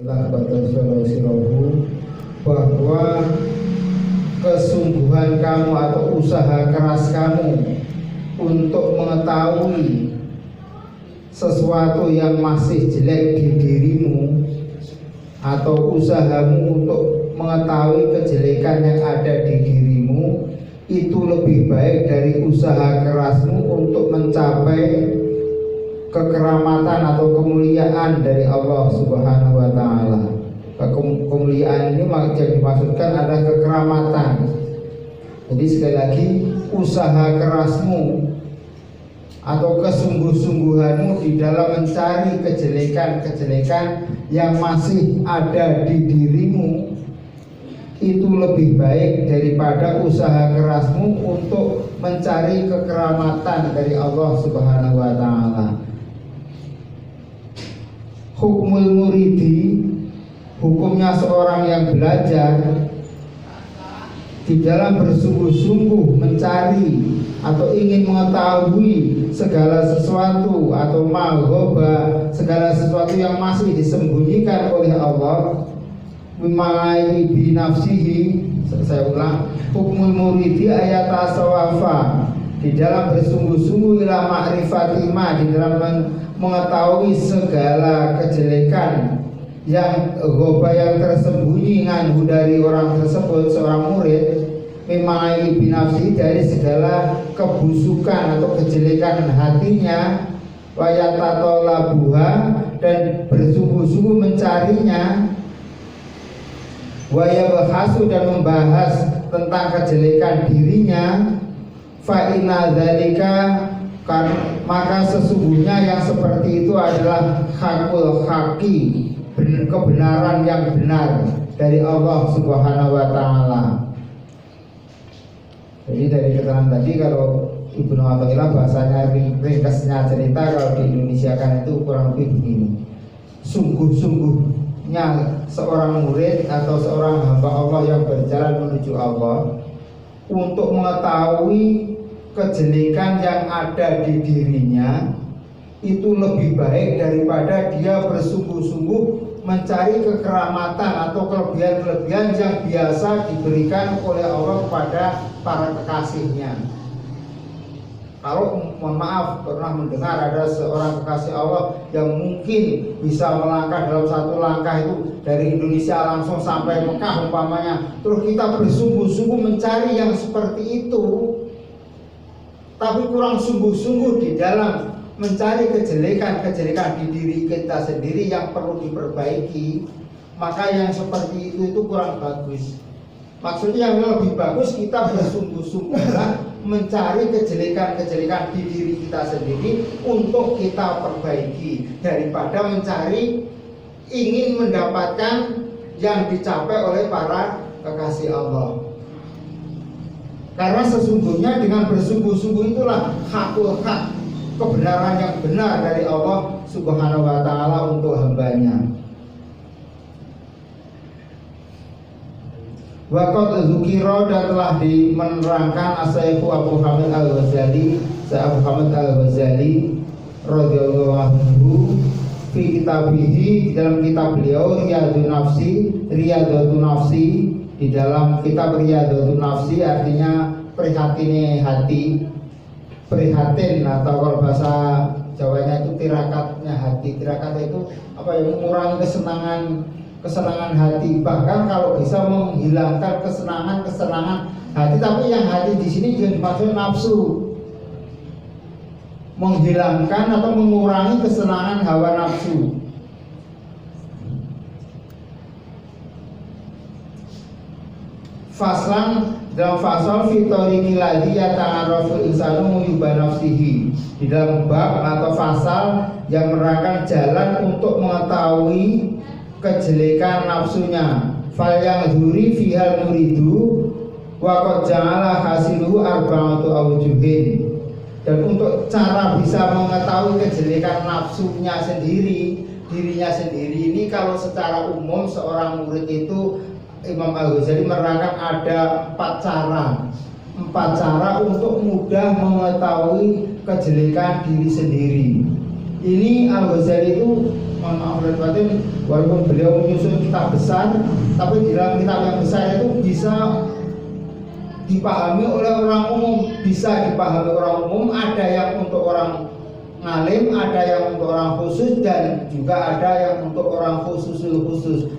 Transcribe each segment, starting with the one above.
lah sirahu, bahwa kesungguhan kamu atau usaha keras kamu untuk mengetahui sesuatu yang masih jelek di dirimu, atau usahamu untuk mengetahui kejelekan yang ada di dirimu, itu lebih baik dari usaha kerasmu untuk mencapai kekeramatan atau kemuliaan dari Allah Subhanahu wa Ta'ala. Kemuliaan ini yang dimaksudkan adalah kekeramatan. Jadi sekali lagi, usaha kerasmu atau kesungguh-sungguhanmu di dalam mencari kejelekan-kejelekan yang masih ada di dirimu, itu lebih baik daripada usaha kerasmu untuk mencari kekeramatan dari Allah Subhanahu wa Ta'ala. Hukmul muridi, hukumnya seorang yang belajar di dalam bersungguh-sungguh mencari atau ingin mengetahui segala sesuatu atau maghoba, segala sesuatu yang masih disembunyikan oleh Allah, mimai binafsihi. Saya ulang, hukmul muridi ayat asawafa, di dalam bersungguh-sungguh ila ma'rifatima, di dalam mengetahui segala kejelekan yang ghoba yang tersembunyi nganhu dari orang tersebut, seorang murid, memang binafsi, dari segala kebusukan atau kejelekan hatinya, wayatolabuha, dan bersungguh-sungguh mencarinya, wayabahasu, dan membahas tentang kejelekan dirinya, fa'inna dzalika, maka sesungguhnya yang seperti itu adalah hakul haki, kebenaran yang benar dari Allah Subhanahu wa Ta'ala. Jadi dari keterangan tadi, kalau Ibnu Athaillah bahasanya ringkasnya cerita, kalau di Indonesia kan itu kurang lebih begini: sungguh-sungguhnya seorang murid atau seorang hamba Allah yang berjalan menuju Allah untuk mengetahui kejelekan yang ada di dirinya, itu lebih baik daripada dia bersungguh-sungguh mencari kekeramatan atau kelebihan-kelebihan yang biasa diberikan oleh Allah kepada para kekasihnya. Kalau mohon maaf pernah mendengar ada seorang kekasih Allah yang mungkin bisa melangkah dalam satu langkah itu dari Indonesia langsung sampai Mekah umpamanya, terus kita bersungguh-sungguh mencari yang seperti itu, tapi kurang sungguh-sungguh di dalam mencari kejelekan-kejelekan di diri kita sendiri yang perlu diperbaiki, maka yang seperti itu kurang bagus. Maksudnya yang lebih bagus kita bersungguh-sungguhlah mencari kejelekan-kejelekan di diri kita sendiri untuk kita perbaiki, daripada mencari ingin mendapatkan yang dicapai oleh para kekasih Allah. Karena sesungguhnya dengan bersungguh-sungguh itulah hakul hak, kebenaran yang benar dari Allah Subhanahu wa Ta'ala untuk hambanya. Waqad dzukira, dan telah menerangkan Asy-Syaikh Abu Hamid Al-Ghazali, Abu Hamid Al-Ghazali radhiyallahu anhu, fi kitabihi, dalam kitab beliau Riyadhatun Nafsi, di dalam kitab Riyadhatun Nafsi artinya prihatin hati, prihatin, atau kalau bahasa Jawanya itu tirakatnya hati. Tirakat itu apa ya, mengurangi kesenangan hati, bahkan kalau bisa menghilangkan kesenangan hati. Tapi yang hati di sini juga dimaksud nafsu, menghilangkan atau mengurangi kesenangan hawa nafsu. Faslan, dalam fasal fitoriki ladzi yata'arraful insanu muyuba nafsihi, di dalam bab atau fasal yang menerangkan jalan untuk mengetahui kejelekan nafsunya. Fal yang dzuri fihal muridu wa qad ja'ala hasiluhu arba'atu awjuhin, dan untuk cara bisa mengetahui kejelekan nafsunya sendiri, dirinya sendiri ini, kalau secara umum seorang murid itu Imam Al-Ghazali menerangkan ada empat cara untuk mudah mengetahui kejelekan diri sendiri. Ini Al-Ghazali itu mohon maaf lahir batin, walaupun beliau menyusun kitab besar, tapi di dalam kitab yang besar itu bisa dipahami oleh orang umum, bisa dipahami orang umum, ada yang untuk orang ngalim, ada yang untuk orang khusus, dan juga ada yang untuk orang khusus.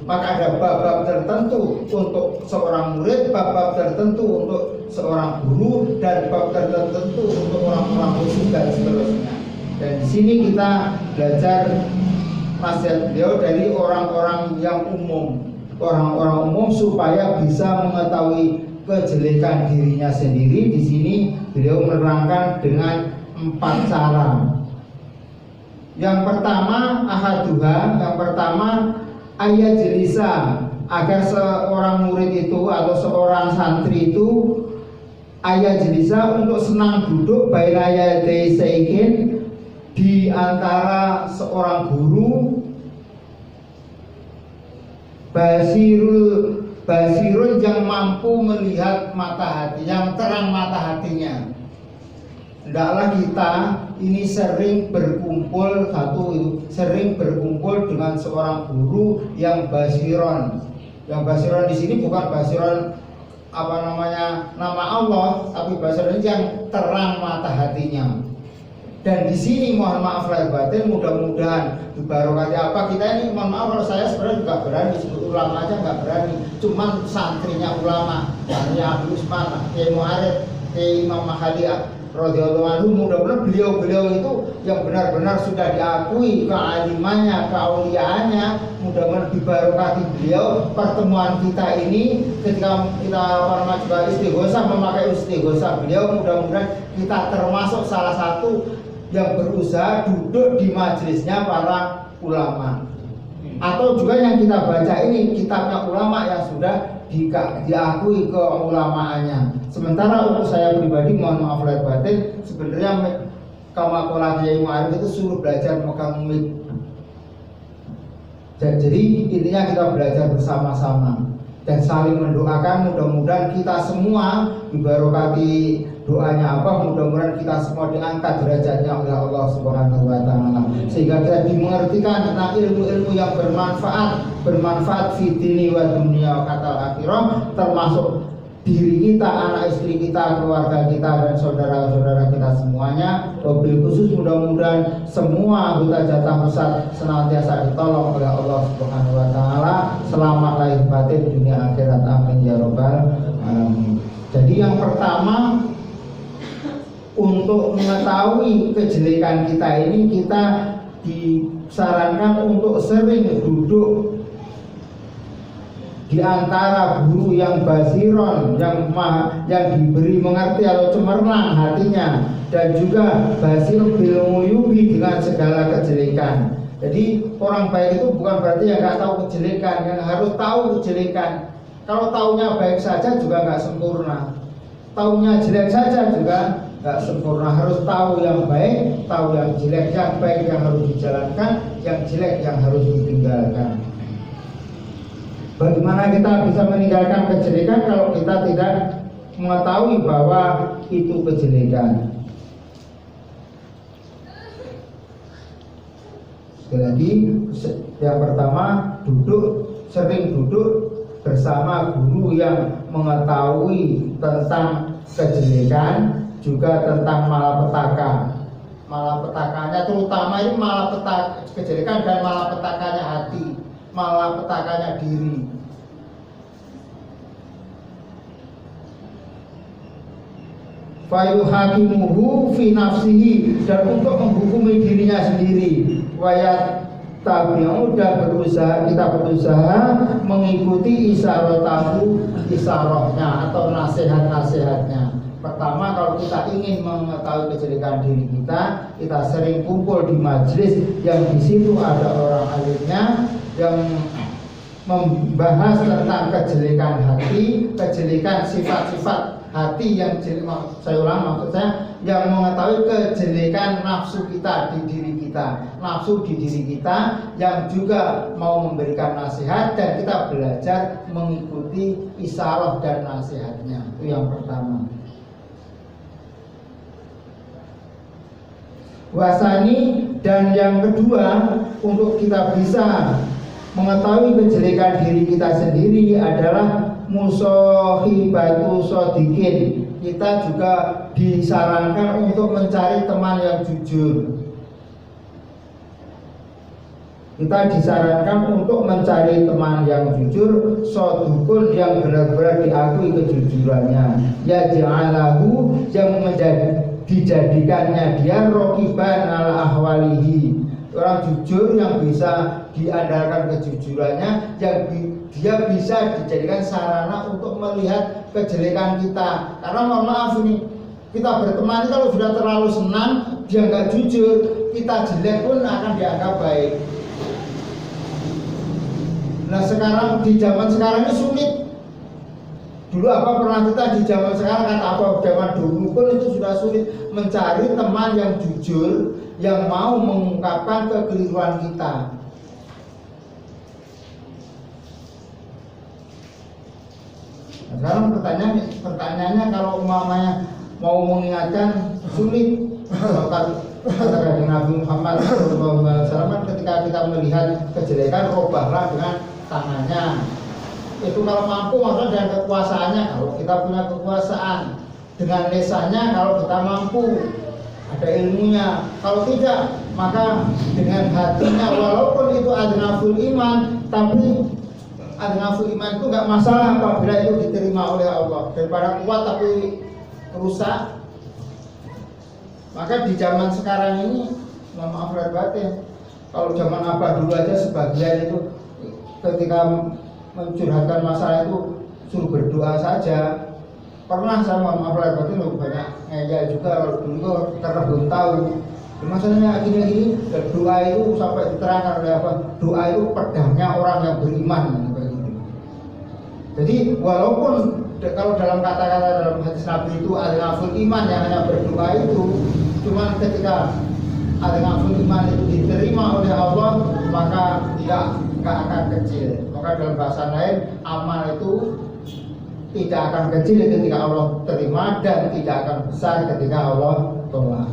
Maka ada bab-bab tertentu untuk seorang murid, bab-bab tertentu untuk seorang guru, dan bab tertentu untuk orang-orang khusus dan seterusnya. Dan di sini kita belajar nasihat beliau dari orang-orang yang umum, orang-orang umum supaya bisa mengetahui kejelekan dirinya sendiri. Di sini beliau menerangkan dengan 4 cara. Yang pertama ahaduha, yang pertama ayat jelisa, agar seorang murid itu atau seorang santri itu ayat jelisa untuk senang duduk baina yaday saikin, di antara seorang guru basirun yang mampu melihat mata hati, yang terang mata hatinya. Hendaklah kita ini sering berkumpul sering berkumpul dengan seorang guru yang basiron. Yang basiron di sini bukan basiron nama Allah, tapi basiron yang terang mata hatinya. Dan di sini mohon maaf lahir batin, mudah-mudahan dibarokati apa kita ini. Mohon maaf kalau saya sebenarnya juga berani sebut ulama aja nggak berani, cuman santrinya ulama, ya Abdul Usman, Kiai Mu'arif, Kiai Imam Mahali radhiyallahu anhu, mudah-mudahan beliau itu yang benar-benar sudah diakui kealimannya, keauliaannya, mudah-mudahan dibarokati beliau. Pertemuan kita ini ketika kita juga istighosah, memakai istighosah beliau, mudah-mudahan kita termasuk salah satu yang berusaha duduk di majelisnya para ulama. Atau juga yang kita baca ini kitabnya ulama yang sudah diakui keulamaannya. Sementara untuk saya pribadi, mohon maaf lahir batin, sebenarnya kama qala Kiai Mu'arif itu suruh belajar megang mic. Jadi intinya kita belajar bersama-sama dan saling mendoakan. Mudah-mudahan kita semua dibarokati doanya apa, mudah-mudahan kita semua diangkat derajatnya oleh Allah Subhanahu wa taala, sehingga kita dimengertikan tentang ilmu-ilmu yang bermanfaat fi dini wa dunia kata akhirah, termasuk diri kita, anak istri kita, keluarga kita, dan saudara-saudara kita semuanya. Wabil khusus mudah-mudahan semua anggota Jatah Pusat senantiasa ditolong oleh Allah Subhanahu wa taala. Selamat lahir batin dunia akhirat, amin ya rabbal alamin. Jadi yang pertama, untuk mengetahui kejelekan kita ini, kita disarankan untuk sering duduk di antara guru yang basiron, yang diberi mengerti atau cemerlang hatinya, dan juga basir bil muyubi, dengan segala kejelekan. Jadi orang baik itu bukan berarti yang nggak tahu kejelekan, yang harus tahu kejelekan. Kalau taunya baik saja juga nggak sempurna, taunya jelek saja juga nggak sempurna. Harus tahu yang baik, tahu yang jelek. Yang baik yang harus dijalankan, yang jelek yang harus ditinggalkan. Bagaimana kita bisa meninggalkan kejelekan kalau kita tidak mengetahui bahwa itu kejelekan? Sekali lagi, yang pertama, sering duduk bersama guru yang mengetahui tentang kejelekan, juga tentang malapetaka. Malapetakanya terutama ini malapetaka kejelekan dan malapetakanya hati, malapetakanya diri. Fayuhakimuhu fi nafsihi, dan untuk menghukumi dirinya sendiri. Wayat tabi'u, dan kita berusaha mengikuti isyarohnya atau nasihat-nasihatnya. Pertama, kalau kita ingin mengetahui kejelekan diri kita, kita sering kumpul di majelis yang di situ ada orang alimnya yang membahas tentang kejelekan hati, kejelekan sifat-sifat hati yang jelek. Saya ulang, maksud saya yang mengetahui kejelekan nafsu kita di diri kita, nafsu di diri kita, yang juga mau memberikan nasihat, dan kita belajar mengikuti isyarah dan nasihatnya. Itu yang pertama. Wasani, dan yang kedua, untuk kita bisa mengetahui kejelekan diri kita sendiri adalah musohibatu sodikin. Kita juga disarankan untuk mencari teman yang jujur. Kita disarankan untuk mencari teman yang jujur, sodukun, yang benar-benar diakui kejujurannya. Ya ja'alahu, yang dijadikannya dia rokiban ala ahwalihi, orang jujur yang bisa diandalkan kejujurannya, yang dia bisa dijadikan sarana untuk melihat kejelekan kita. Karena mohon maaf ini, kita berteman kalau sudah terlalu senang, dia nggak jujur, kita jelek pun akan dianggap baik. Nah sekarang, di zaman sekarang ini sulit. Dulu apa pernah kita di zaman sekarang, kata apa zaman dulu pun itu sudah sulit mencari teman yang jujur, yang mau mengungkapkan kekeliruan kita. Nah, sekarang pertanyaannya kalau umpamanya mau mengingatkan sulit. Kata Nabi Muhammad SAW, ketika kita melihat kejelekan, robahlah dengan tangannya. Itu kalau mampu, maksudnya dengan kekuasaannya. Kalau kita punya kekuasaan, dengan lisannya kalau kita mampu, ada ilmunya. Kalau tidak, maka dengan hatinya. Walaupun itu adnaful iman, tapi adnaful iman itu nggak masalah apabila itu diterima oleh Allah. Daripada kuat tapi rusak. Maka di zaman sekarang ini, maaf lahir batin, kalau zaman Abah dulu aja sebagian itu ketika mencurhatkan masalah itu suruh berdoa saja. Pernah saya maaf lahir batin banyak ngeyel juga kalau dulu karena belum tahu. Masalahnya gini-gini, doa itu sampai diterangkan oleh apa? Doa itu pedangnya orang yang beriman. Jadi walaupun kalau dalam kata-kata dalam hadis Nabi itu al-ghaful iman, yang hanya berdoa itu, cuman ketika al-ghaful iman itu diterima oleh Allah, maka tidak akan kecil. Maka dalam bahasa lain, amal itu tidak akan kecil ketika Allah terima, dan tidak akan besar ketika Allah tolak.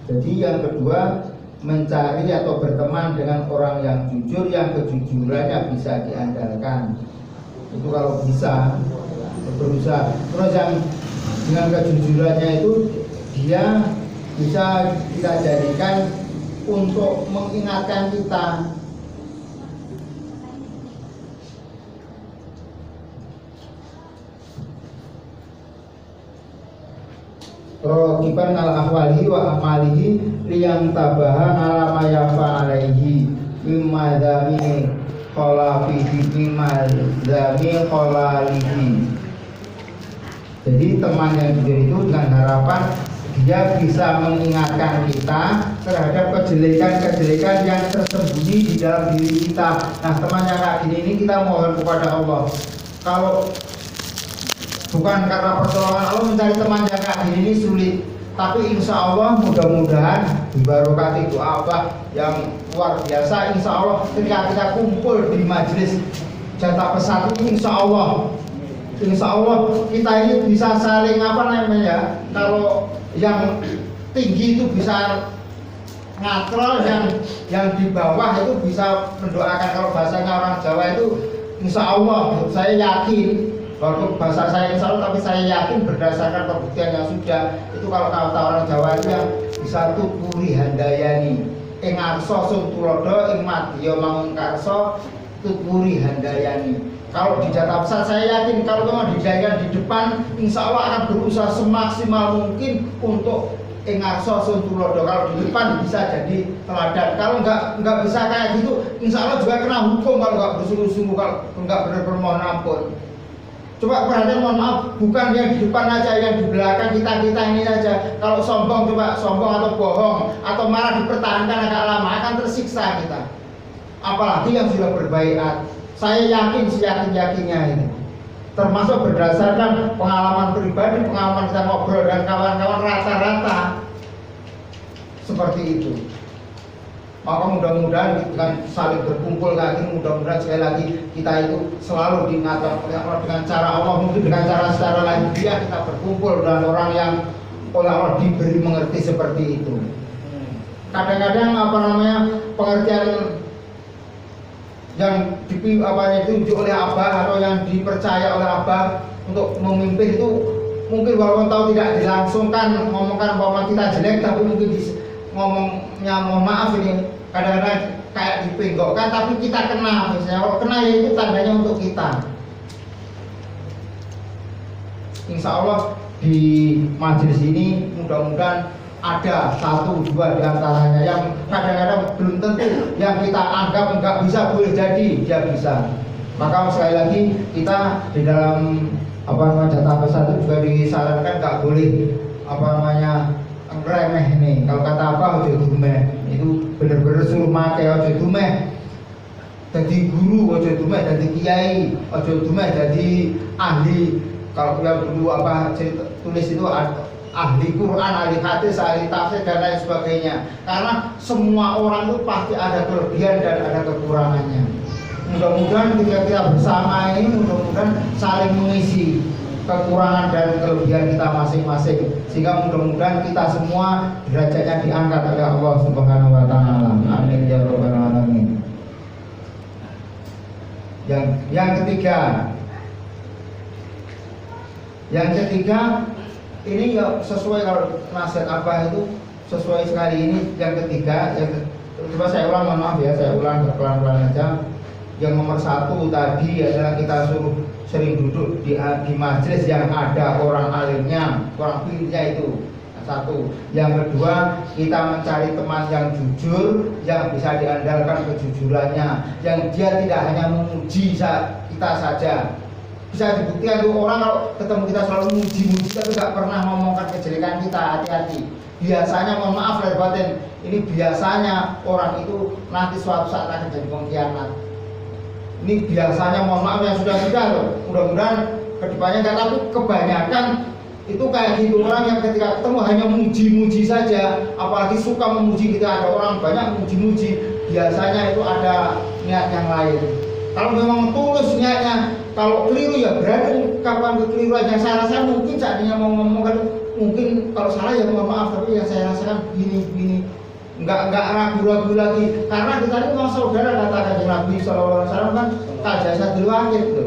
Jadi yang kedua, mencari atau berteman dengan orang yang jujur, yang kejujurannya bisa diandalkan. Itu kalau bisa berusaha. Terus yang dengan kejujurannya itu dia bisa kita jadikan untuk mengingatkan kita. Rokiban al-ahwalihi wa amalihi liyang tabahan ala mayafa alaihi mimma dhami kholafihi mimma dhami kholalihi. Jadi teman yang jujur itu dengan harapan dia bisa mengingatkan kita terhadap kejelekan-kejelekan yang tersembunyi di dalam diri kita. Nah, teman yang kayak gini ini kita mohon kepada Allah. Kalau bukan karena pertolongan Allah mencari teman yang kayak gini ini sulit, tapi insya Allah mudah-mudahan dibarokati doa Abah yang luar biasa. Insya Allah ketika kita kumpul di majelis jatah pesat ini, insya Allah kita ini bisa saling apa namanya, kalau yang tinggi itu bisa ngatrol, yang di bawah itu bisa mendoakan. Kalau bahasanya orang Jawa itu insya Allah, saya yakin, walaupun bahasa saya insya Allah, tapi saya yakin berdasarkan pembuktian yang sudah itu, kalau kata orang Jawa itu yang bisa tuturi handayani ing arsa sun tulodo ing madya mangun karsa tuturi handayani. Kalau di jatah besar saya yakin kalau memang dijadikan di depan, insya Allah akan berusaha semaksimal mungkin untuk ing arsa sun tulodo. Kalau di depan bisa jadi teladan. Kalau nggak bisa kayak gitu, insya Allah juga kena hukum kalau nggak bersungguh-sungguh, kalau nggak benar-benar mohon ampun. Coba perhatian, mohon maaf, bukan yang di depan aja, yang di belakang kita ini aja. Kalau sombong, coba sombong atau bohong atau malah dipertahankan agak lama, akan tersiksa kita. Apalagi yang sudah berbaiat. Saya yakin, seyakin-yakinnya ini, termasuk berdasarkan pengalaman pribadi, pengalaman kita ngobrol dengan kawan-kawan, rata-rata seperti itu. Maka mudah-mudahan dengan saling berkumpul kayak gini, mudah-mudahan sekali lagi kita itu selalu diingatkan oleh Allah dengan cara Allah, mungkin dengan cara secara lain dia kita berkumpul dengan orang yang oleh Allah diberi mengerti seperti itu. Kadang-kadang pengertian yang ditunjuk oleh Abah atau yang dipercaya oleh Abah untuk memimpin itu mungkin walaupun tahu tidak dilangsungkan ngomongkan bahwa kita jelek, tapi mungkin ngomongnya mohon maaf ini kadang-kadang kayak dipenggokkan, tapi kita kena. Misalnya kalau kena ya itu tandanya untuk kita. Insya Allah di majelis ini mudah-mudahan ada 1-2 di antaranya yang kadang-kadang belum tentu yang kita anggap nggak bisa, boleh jadi dia bisa. Maka sekali lagi kita di dalam jatah besar itu juga disarankan nggak boleh remeh nih. Kalau kata ojo dumeh itu bener-bener suruh make ojo dumeh jadi guru, ojo dumeh jadi kiai, ojo dumeh jadi ahli. Kalau yang dulu tulis itu ahli Quran, ahli hadis, ahli tafsir dan lain sebagainya. Karena semua orang itu pasti ada kelebihan dan ada kekurangannya. Mudah-mudahan ketika kita bersama ini mudah-mudahan saling mengisi kekurangan dan kelebihan kita masing-masing, sehingga mudah-mudahan kita semua derajatnya diangkat oleh Allah Subhanahu wa taala. Amin ya rabbal alamin. Yang ketiga ini ya sesuai, kalau nasihat Abah itu sesuai sekali ini. Yang ketiga, coba saya ulang, mohon maaf ya, saya ulang pelan-pelan aja. Yang nomor 1 tadi adalah kita suruh sering duduk di majelis yang ada orang alimnya, orang pilihnya itu. 1. Yang kedua, kita mencari teman yang jujur, yang bisa diandalkan kejujurannya, yang dia tidak hanya memuji kita saja. Bisa dibuktikan tuh orang kalau ketemu kita selalu muji-muji tapi gak pernah ngomongkan kejelekan kita, hati-hati. Biasanya, mohon maaf lahir batin, ini biasanya orang itu nanti suatu saat akan jadi pengkhianat. Ini biasanya, mohon maaf yang sudah loh. Mudah-mudahan kedepannya enggak, tapi kebanyakan itu kayak gitu, orang yang ketika ketemu hanya muji-muji saja, apalagi suka memuji kita. Ada orang banyak muji-muji, biasanya itu ada niat yang lain. Kalau memang tulus niatnya, kalau keliru ya berani kapan kekeliruan. Yang saya rasa mungkin saatnya mau ngomongkan, mungkin kalau salah ya mohon maaf, tapi yang saya rasakan gini, nggak ragu-ragu lagi, karena kita ini memang saudara, kata Kanjeng Nabi SAW kan kajasa dulu akhir gitu.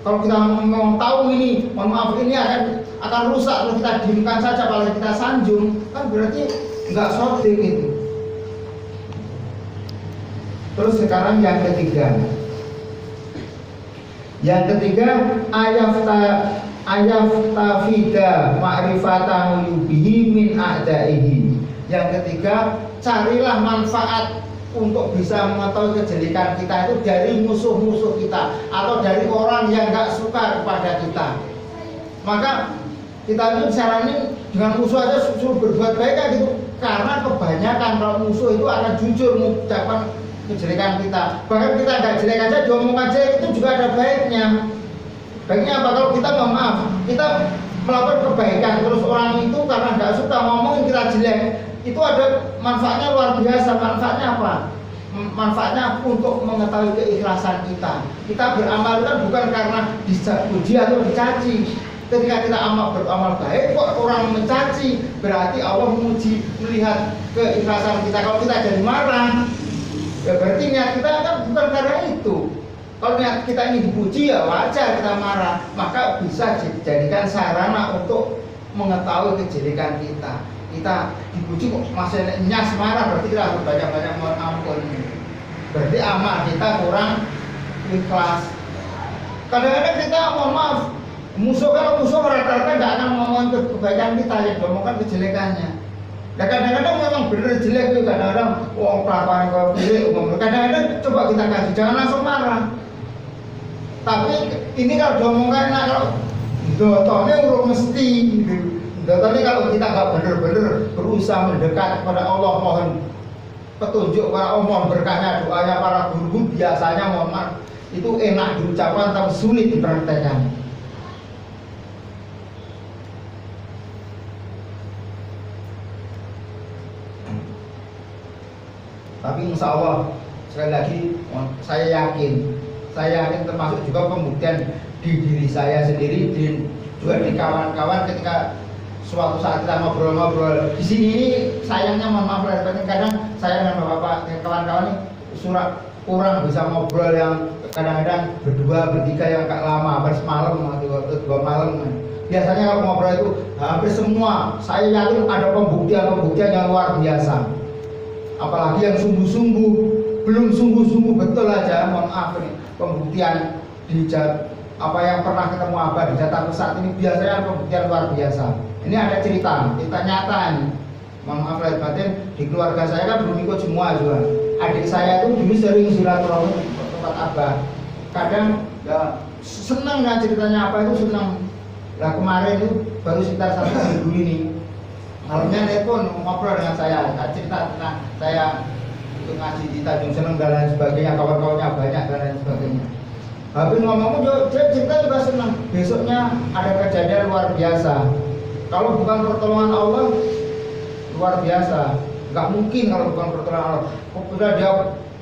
Kalau kita memang tahu ini, mohon maaf, ini akan rusak kalau kita diamkan saja, apalagi kita sanjung, kan berarti nggak sodik gitu. Terus sekarang yang ketiga, ayaftafida ma'rifata uyubihi min a'daihi. Yang ketiga, carilah manfaat untuk bisa mengetahui kejelekan kita itu dari musuh-musuh kita atau dari orang yang gak suka kepada kita. Maka kita itu disaranin dengan musuh aja suruh berbuat baik kan gitu, karena kebanyakan kalau musuh itu akan jujur mengucapkan kejelekan kita. Bahkan kita gak jelek aja, diomong aja itu juga ada baiknya. Baiknya apa? Kalau kita mohon maaf, kita melakukan kebaikan, terus orang itu karena gak suka ngomongin kita jelek, itu ada manfaatnya luar biasa. Manfaatnya apa? Manfaatnya untuk mengetahui keikhlasan kita. Kita beramal kan bukan karena dipuji atau dicaci. Ketika kita beramal baik kok orang mencaci, berarti Allah memuji, melihat keikhlasan kita. Kalau kita jadi marah, ya berarti niat kita kan bukan karena itu. Kalau niat kita ini dipuji ya wajar kita marah, maka bisa dijadikan sarana untuk mengetahui kejelekan kita. Kita dipuji kok masih nyas marah, berarti kita harus banyak-banyak mohon ampun. Berarti amal kita kurang ikhlas. Kadang-kadang kita mohon maaf, kalau musuh rata-rata nggak akan ngomongin kebaikan kita, yang ngomongkan kejelekannya. Nah kadang-kadang memang bener jelek itu, kadang-kadang kelakuan kau jelek, kadang-kadang coba kita kasih, jangan langsung marah. Tapi ini kalau diomongkan, kalau dotone urung mesti gitu. Dotone kalau kita nggak bener-bener berusaha mendekat kepada Allah, mohon petunjuk kepada Allah, mohon berkahnya, doanya para guru biasanya mohon maaf itu enak diucapkan tapi sulit dipraktekkan. Tapi insya Allah sekali lagi saya yakin termasuk juga pembuktian di diri saya sendiri dan juga di kawan-kawan ketika suatu saat kita ngobrol-ngobrol di sini. Ini sayangnya mohon maaf lahir batin, kadang saya dan bapak dan kawan-kawan ini kurang bisa ngobrol, yang kadang-kadang berdua bertiga yang agak lama, hampir semalam atau 2 malam. Biasanya kalau ngobrol itu hampir semua saya yakin ada pembuktian yang luar biasa. Apalagi yang sungguh-sungguh, belum sungguh-sungguh betul aja, mohon maaf ini pembuktian di apa yang pernah ketemu Abah di Jatah Pusat ini biasanya pembuktian luar biasa. Ini ada cerita nyata ini. Mohon maaf lahir batin, di keluarga saya kan belum ikut semua juga. Adik saya itu dulu sering silaturahmi di tempat Abah. Kadang ya senang kan ceritanya apa itu senang. Nah kemarin itu baru sekitar 1 minggu ini malamnya telepon ngobrol dengan saya, cerita tentang saya ikut ngaji di Tanjung Seneng dan lain sebagainya, kawan-kawannya banyak dan lain sebagainya. Habis ngomong dia cerita juga senang. Besoknya ada kejadian luar biasa. Kalau bukan pertolongan Allah luar biasa, nggak mungkin kalau bukan pertolongan Allah. Kemudian dia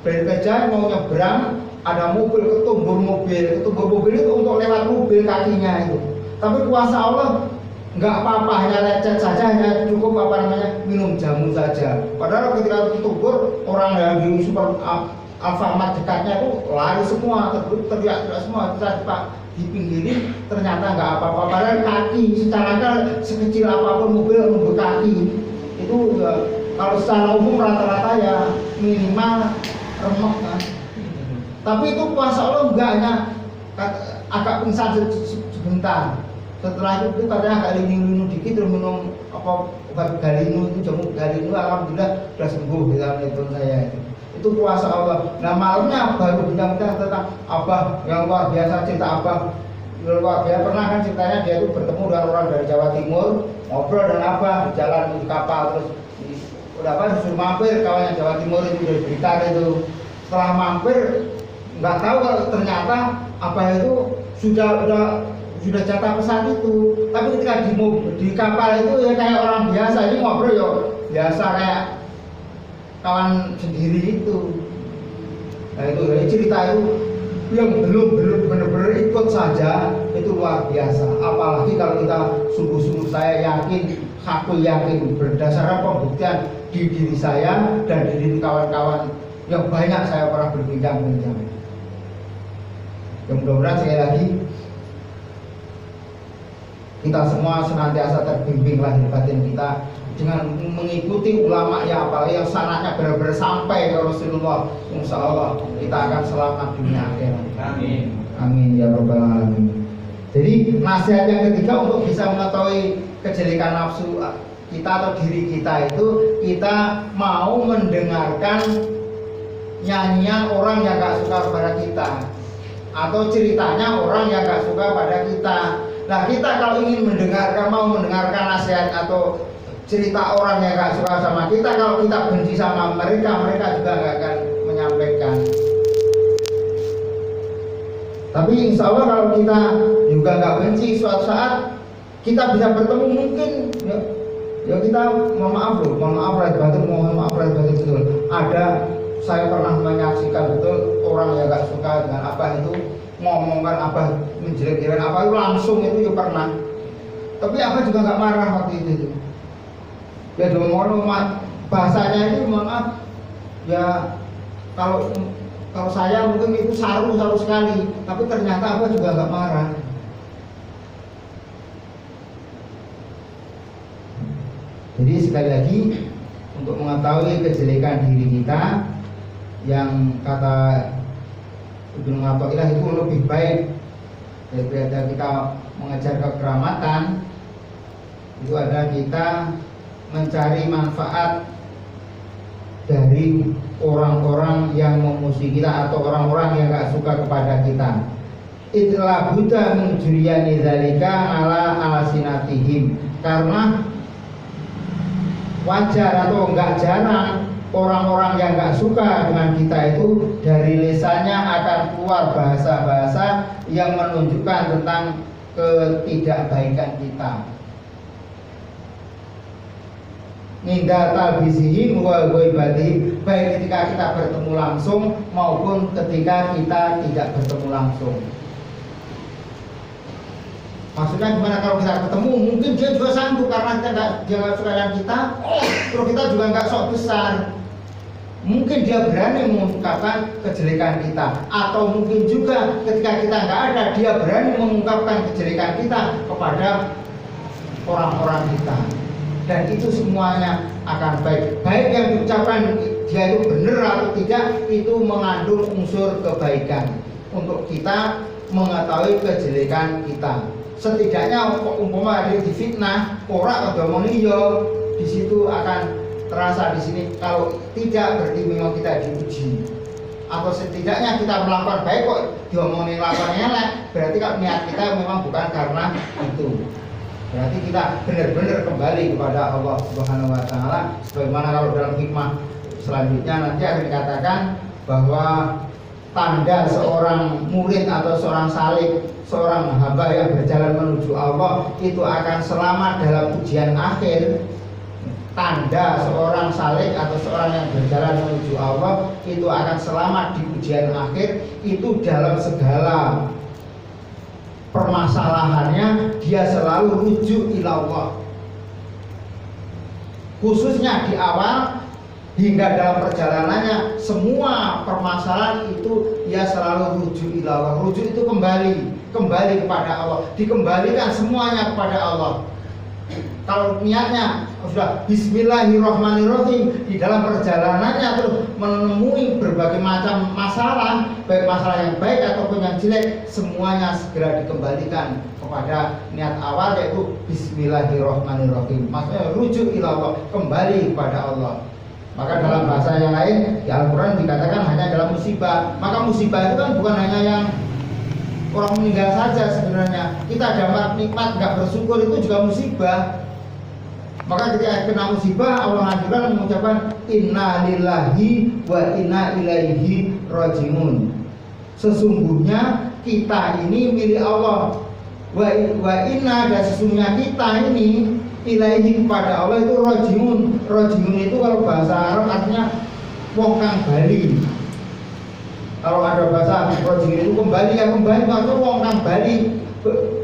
bekerja mau nyebrang, ada mobil ketumbur mobil itu untuk lewat mobil kakinya itu. Tapi kuasa Allah nggak apa-apa, hanya lecet saja, hanya cukup minum jamu saja. Padahal ketika ketumbur, orang yang di super Alfamart dekatnya itu lari semua, teriak-teriak semua, kita Pak dipinggirin, ternyata nggak apa-apa. Padahal kaki secara sekecil apapun mobil kaki itu kalau secara umum rata-rata ya minimal remuk kan. Tapi itu kuasa Allah enggak, hanya agak pingsan sebentar. Setelah itu katanya agak linu dikit, terus minum obat galinu itu, jamu galinu, alhamdulillah sudah sembuh di dalam telepon saya itu kuasa Allah. Nah malamnya baru bincang-bincang tentang Abah yang luar biasa, cerita Abah luar biasa. Pernah kan ceritanya dia itu bertemu dengan orang dari Jawa Timur, ngobrol dengan Abah di jalan di kapal, terus disuruh mampir kawan yang Jawa Timur itu dari Blitar itu. Setelah mampir nggak tahu kalau ternyata Abah itu sudah jatah pesan itu, tapi ketika di kapal itu ya kayak orang biasa, ini ngobrol ya biasa kayak kawan sendiri itu. Nah itu cerita itu yang belum benar-benar ikut saja itu luar biasa. Apalagi kalau kita sungguh-sungguh, saya yakin, aku yakin berdasarkan pembuktian di diri saya dan di diri kawan-kawan yang banyak saya pernah berbincang-bincang. Yang mudah-mudahan sekali lagi kita semua senantiasa terbimbing lahir batin kita dengan mengikuti ulama ya, apalagi yang sanadnya benar-benar sampai ke Rasulullah. Insya Allah kita akan selamat dunia akhirat. Amin. Amin ya rabbal alamin. Jadi nasihat yang ketiga untuk bisa mengetahui kejelekan nafsu kita atau diri kita itu, kita mau mendengarkan nyanyian orang yang gak suka kepada kita atau ceritanya orang yang gak suka pada kita. Nah kita kalau ingin mau mendengarkan nasihat atau cerita orang yang gak suka sama kita, kalau kita benci sama mereka juga gak akan menyampaikan. Tapi insya Allah kalau kita juga gak benci, suatu saat kita bisa bertemu mungkin ya kita mohon maaf lahir batin betul. Ada, saya pernah menyaksikan betul orang yang gak suka dengan apa itu, ngomongkan apa, menjelek-jelekan apa itu langsung, itu juga pernah. Tapi apa juga nggak marah waktu itu. Ya dong, bahasanya itu maaf ya, kalau saya mungkin itu saru sekali, tapi ternyata apa juga nggak marah. Jadi sekali lagi untuk mengetahui kejelekan diri kita, yang kata Ibnu Athaillah itu lebih baik daripada kita mengejar kekeramatan, itu adalah kita mencari manfaat dari orang-orang yang memusuhi kita atau orang-orang yang gak suka kepada kita. Itulah buddha menjuriyani dzalika ala alsinatihim, karena wajar atau enggak jarang orang-orang yang gak suka dengan kita itu dari lisannya akan keluar bahasa-bahasa yang menunjukkan tentang ketidakbaikan kita. Minda talbisihim wa ghaibati, baik ketika kita bertemu langsung maupun ketika kita tidak bertemu langsung. Maksudnya gimana? Kalau kita ketemu mungkin dia juga sanggup karena dia nggak suka dengan kita, terus kita juga nggak sok besar. Mungkin dia berani mengungkapkan kejelekan kita, atau mungkin juga ketika kita nggak ada dia berani mengungkapkan kejelekan kita kepada orang-orang kita. Dan itu semuanya akan baik. Baik yang diucapkan dia itu benar atau tidak, itu mengandung unsur kebaikan untuk kita mengetahui kejelekan kita. Setidaknya umpama ada difitnah, orang atau ngomong iya, di situ akan terasa di sini. Kalau tidak berarti memang kita diuji. Atau setidaknya kita melakukan baik kok diomongin lakukan elek, berarti kalau niat kita memang bukan karena itu. Berarti kita benar-benar kembali kepada Allah Subhanahu wa taala. Sebagaimana kalau dalam hikmah selanjutnya nanti akan dikatakan bahwa tanda seorang murid atau seorang salik, seorang hamba yang berjalan menuju Allah itu akan selamat dalam ujian akhir. Tanda seorang salik atau seorang yang berjalan menuju Allah itu akan selamat di ujian akhir itu dalam segala permasalahannya dia selalu rujuk ila Allah. Khususnya di awal hingga dalam perjalanannya semua permasalahan itu dia selalu rujuk ila Allah. Rujuk itu kembali kepada Allah, dikembalikan semuanya kepada Allah. Kalau niatnya sudah Bismillahirrahmanirrahim, di dalam perjalanannya terus menemui berbagai macam masalah, baik masalah yang baik ataupun yang jelek, semuanya segera dikembalikan kepada niat awal yaitu Bismillahirrahmanirrahim. Maksudnya rujuk ila Allah, kembali kepada Allah. Maka dalam bahasa yang lain di Al-Quran dikatakan hanya dalam musibah. Maka musibah itu kan bukan hanya yang orang meninggal saja sebenarnya. Kita dapat nikmat nggak bersyukur itu juga musibah. Maka ketika kena musibah Allah anjurkan mengucapkan inna lillahi wa inna ilaihi rajiun. Sesungguhnya kita ini milik Allah. Wa inna, dan sesungguhnya kita ini ilaihi, kepada Allah itu rajiun. Rajiun itu kalau bahasa Arab artinya wong kang bali. Kalau ada bahasa rajiun itu kembali, ya kembali maksudnya wong kang bali.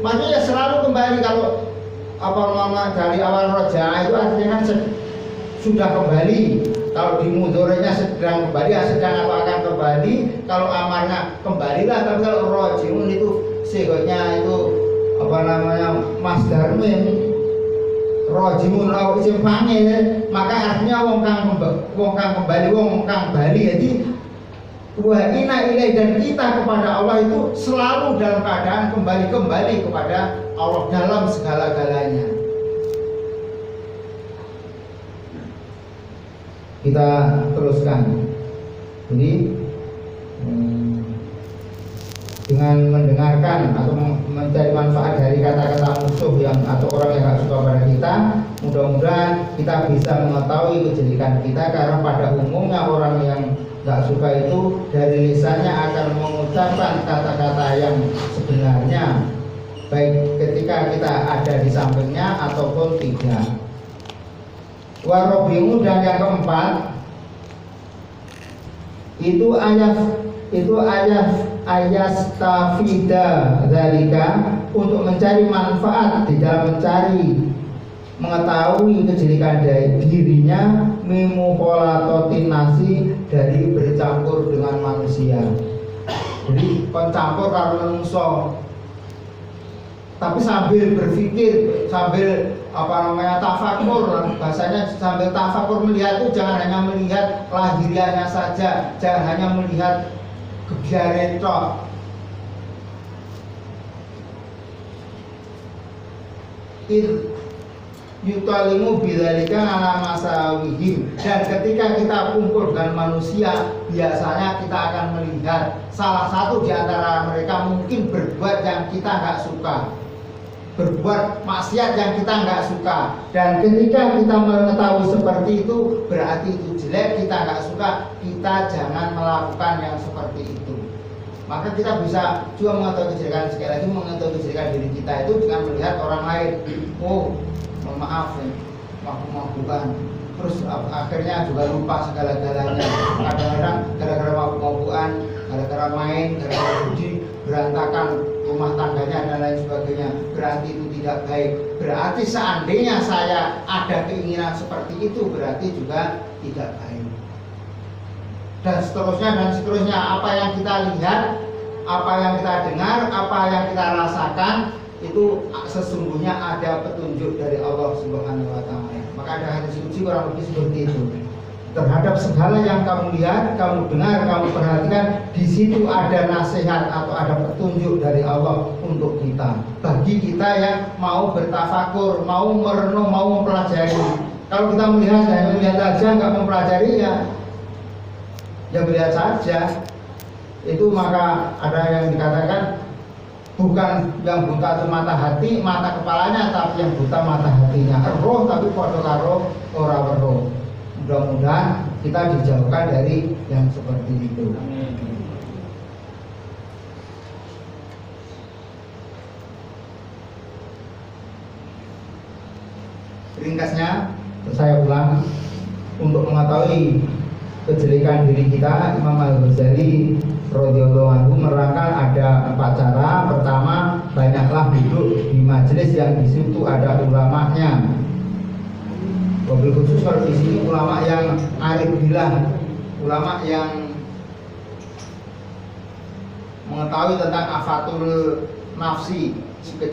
Maksudnya selalu kembali. Kalau apa nama dari awal roja itu artinya kan sudah kembali. Kalau di mudhorenya sedang kembali, sedang apa akan kembali. Kalau amarnya kembalilah. Tapi kalau rojiun itu sigotnya itu apa namanya masdar min rojiun lau isim fa'il, maka artinya wong kang kembali, wong kang bali. Jadi wa inna ilaihi, dan kita kepada Allah itu selalu dalam keadaan kembali kepada Allah dalam segala-galanya. Kita teruskan. Jadi dengan mendengarkan atau mencari manfaat dari kata-kata musuh yang atau orang yang tidak suka pada kita, mudah-mudahan kita bisa mengetahui kejelekan kita, karena pada umumnya orang yang tidak suka itu dari lisannya akan mengucapkan kata-kata yang sebenarnya, baik ketika kita ada di sampingnya ataupun tidak. Warobimu, dan yang keempat itu ayastafida dzalika, untuk mencari manfaat di dalam mengetahui kejelekan dari dirinya, mimukholatotin nasi, dari bercampur dengan manusia. Jadi pencampur kalau menungso, tapi sambil berpikir, sambil apa namanya tafakur, bahasanya sambil tafakur melihat itu jangan hanya melihat lahiriahnya saja, jangan hanya melihat kebiaran tok. Yutalimu bidzalika ala masawihim, dan ketika kita kumpul dengan manusia biasanya kita akan melihat salah satu di antara mereka mungkin berbuat yang kita nggak suka, berbuat maksiat yang kita nggak suka, dan ketika kita mengetahui seperti itu berarti itu jelek, kita nggak suka, kita jangan melakukan yang seperti itu. Maka kita bisa juga mengetahui kejelekan, sekali lagi mengetahui kejelekan diri kita itu dengan melihat orang lain. Oh, maaf ya, mabuk-mabukan, terus akhirnya juga lupa segala-galanya. Kadang-kadang gara-gara mabuk-mabukan, gara-gara main, gara-gara judi, berantakan rumah tangganya dan lain sebagainya. Berarti itu tidak baik. Berarti seandainya saya ada keinginan seperti itu, berarti juga tidak baik. Dan seterusnya, apa yang kita lihat, apa yang kita dengar, apa yang kita rasakan, itu sesungguhnya ada petunjuk dari Allah Subhanahu wa Ta'ala. Maka ada hadis qudsi kurang lebih seperti itu. Terhadap segala yang kamu lihat, kamu dengar, kamu perhatikan, di situ ada nasihat atau ada petunjuk dari Allah untuk kita. Bagi kita yang mau bertafakur, mau merenung, mau mempelajari. Kalau kita melihat hanya melihat saja, nggak mempelajari, ya melihat saja. Itu maka ada yang dikatakan bukan yang buta itu mata hati, mata kepalanya, tapi yang buta mata hatinya. Roh tapi podo karo ora weruh. Mudah-mudahan kita dijauhkan dari yang seperti itu. Ringkasnya saya ulang, untuk mengetahui kejelekan diri kita, Imam Al-Ghazali radhiyallahu anhu merangkai ada 4 cara. Pertama, banyaklah duduk di majelis yang di situ ada ulamanya. Wabil khusus kalau di sini ulama yang arif billah, ulama yang mengetahui tentang afatul nafsi,